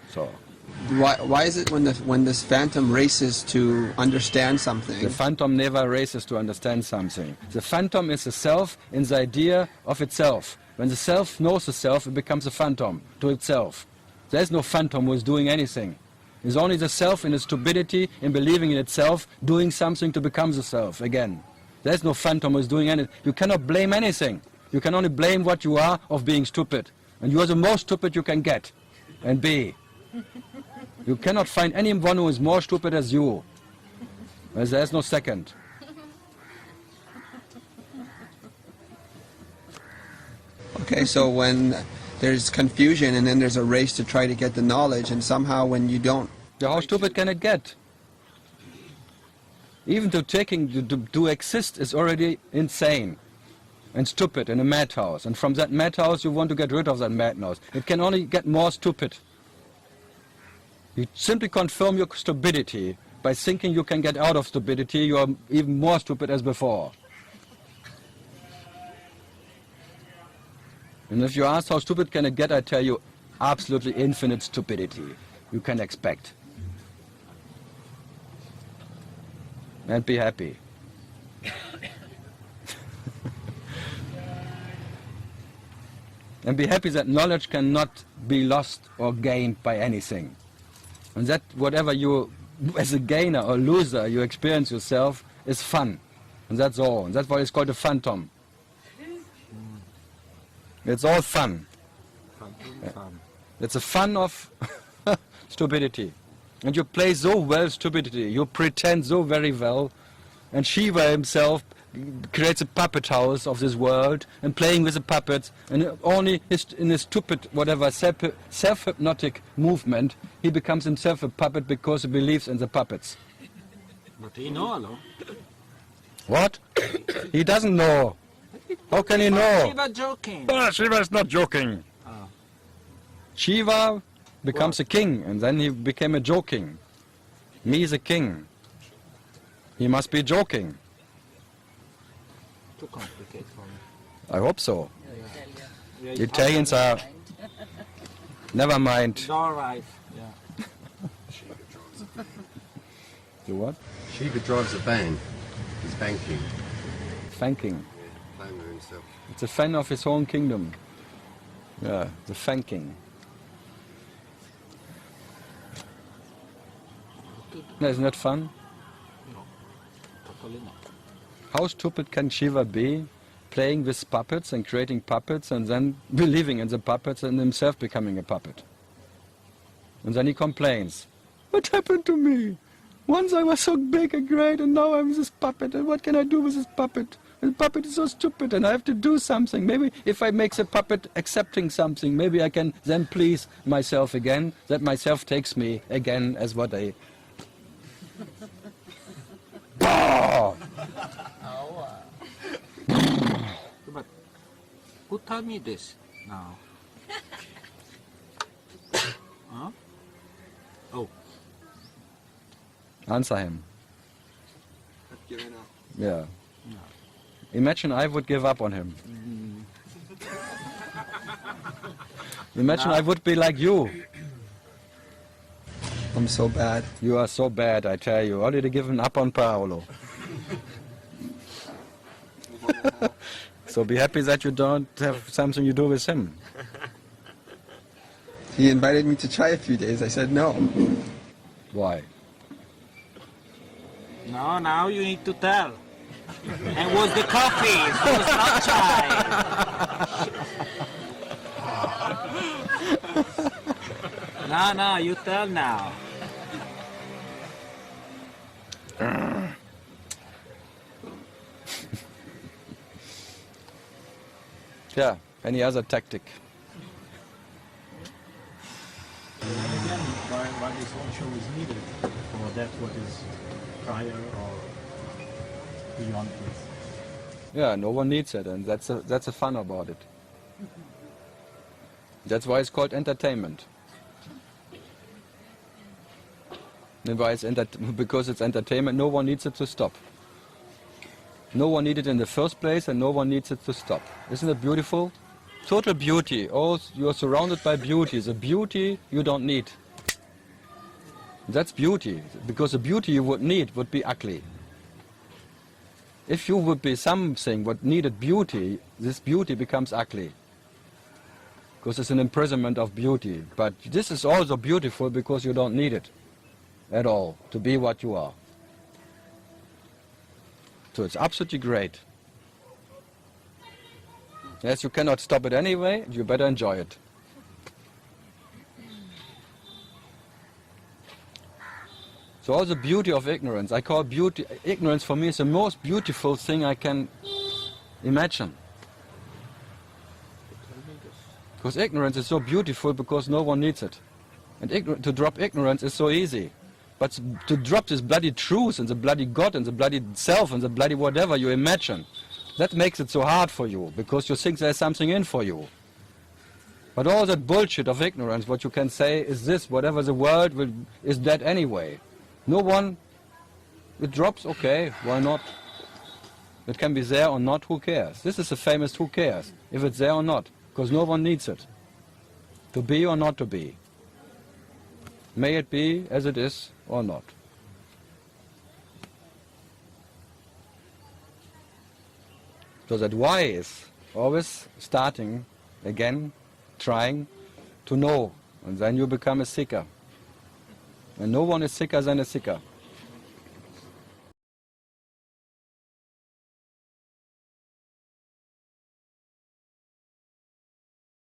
So. Why is it when this phantom races to understand something? The phantom never races to understand something. The phantom is the self in the idea of itself. When the self knows the self, it becomes a phantom to itself. There is no phantom who is doing anything. It's only the self in its stupidity, in believing in itself, doing something to become the self again. There is no phantom who is doing anything. You cannot blame anything. You can only blame what you are of being stupid. And you are the most stupid you can get and be. You cannot find anyone who is more stupid as you. As there is no second. Okay, so when there's confusion and then there's a race to try to get the knowledge, and somehow when you don't... How stupid can it get? Even to exist is already insane and stupid in a madhouse. And from that madhouse you want to get rid of that madhouse. It can only get more stupid. You simply confirm your stupidity by thinking you can get out of stupidity. You are even more stupid as before. And if you ask how stupid can it get, I tell you, absolutely infinite stupidity you can expect. And be happy. And be happy that knowledge cannot be lost or gained by anything. And that whatever you, as a gainer or loser, you experience yourself is fun. And that's all. And that's why it's called a phantom. It's all fun. It's a fun of stupidity. And you play so well stupidity. You pretend so very well. And Shiva himself creates a puppet house of this world and playing with the puppets, and only in his stupid whatever self-hypnotic movement he becomes himself a puppet because he believes in the puppets. But he knows, no? What? He doesn't know. How can he know? Shiva joking. Shiva is not joking. Oh. Shiva becomes a king, and then he became a joking. Me is a king. He must be joking. Too complicated for me. I hope so. Yeah. Italians are... Never mind. It's all right. Yeah. Do what? Shiva drives a van. He's banking. Thanking. Playing with himself. It's a fan of his own kingdom. Yeah, the thanking. No, isn't that fun? No, totally not. How stupid can Shiva be, playing with puppets and creating puppets and then believing in the puppets and himself becoming a puppet? And then he complains, what happened to me? Once I was so big and great and now I'm this puppet, and what can I do with this puppet? And the puppet is so stupid and I have to do something. Maybe if I make the puppet accepting something, maybe I can then please myself again, that myself takes me again as what I... But who taught me this now? Huh? Oh. Answer him. I've given up. Yeah. No. Imagine I would give up on him. Imagine I would be like you. I'm so bad. You are so bad, I tell you. Already given up on Paolo. So be happy that you don't have something you do with him. He invited me to try a few days. I said no. Why? No, now you need to tell. And was the coffee? It was not chai. No, you tell now. Yeah, any other tactic? And again, why this whole show is needed for that what is prior or beyond this. Yeah, no one needs it, and that's the fun about it. That's why it's called entertainment. And why it's because it's entertainment, no one needs it to stop. No one needed it in the first place, and no one needs it to stop. Isn't it beautiful? Total beauty. Oh, you are surrounded by beauty. The beauty you don't need. That's beauty, because the beauty you would need would be ugly. If you would be something what needed beauty, this beauty becomes ugly. Because it's an imprisonment of beauty. But this is also beautiful because you don't need it at all to be what you are. So it's absolutely great. Yes, you cannot stop it anyway, you better enjoy it. So all the beauty of ignorance, I call beauty, ignorance for me is the most beautiful thing I can imagine. Because ignorance is so beautiful because no one needs it. And to drop ignorance is so easy. But to drop this bloody truth and the bloody God and the bloody self and the bloody whatever you imagine, that makes it so hard for you, because you think there's something in for you. But all that bullshit of ignorance, what you can say is this, whatever the world is dead anyway. No one, it drops, okay, why not? It can be there or not, who cares? This is the famous who cares, if it's there or not, because no one needs it. To be or not to be. May it be as it is or not. So that why is always starting again, trying to know, and then you become a seeker. And no one is sicker than a seeker.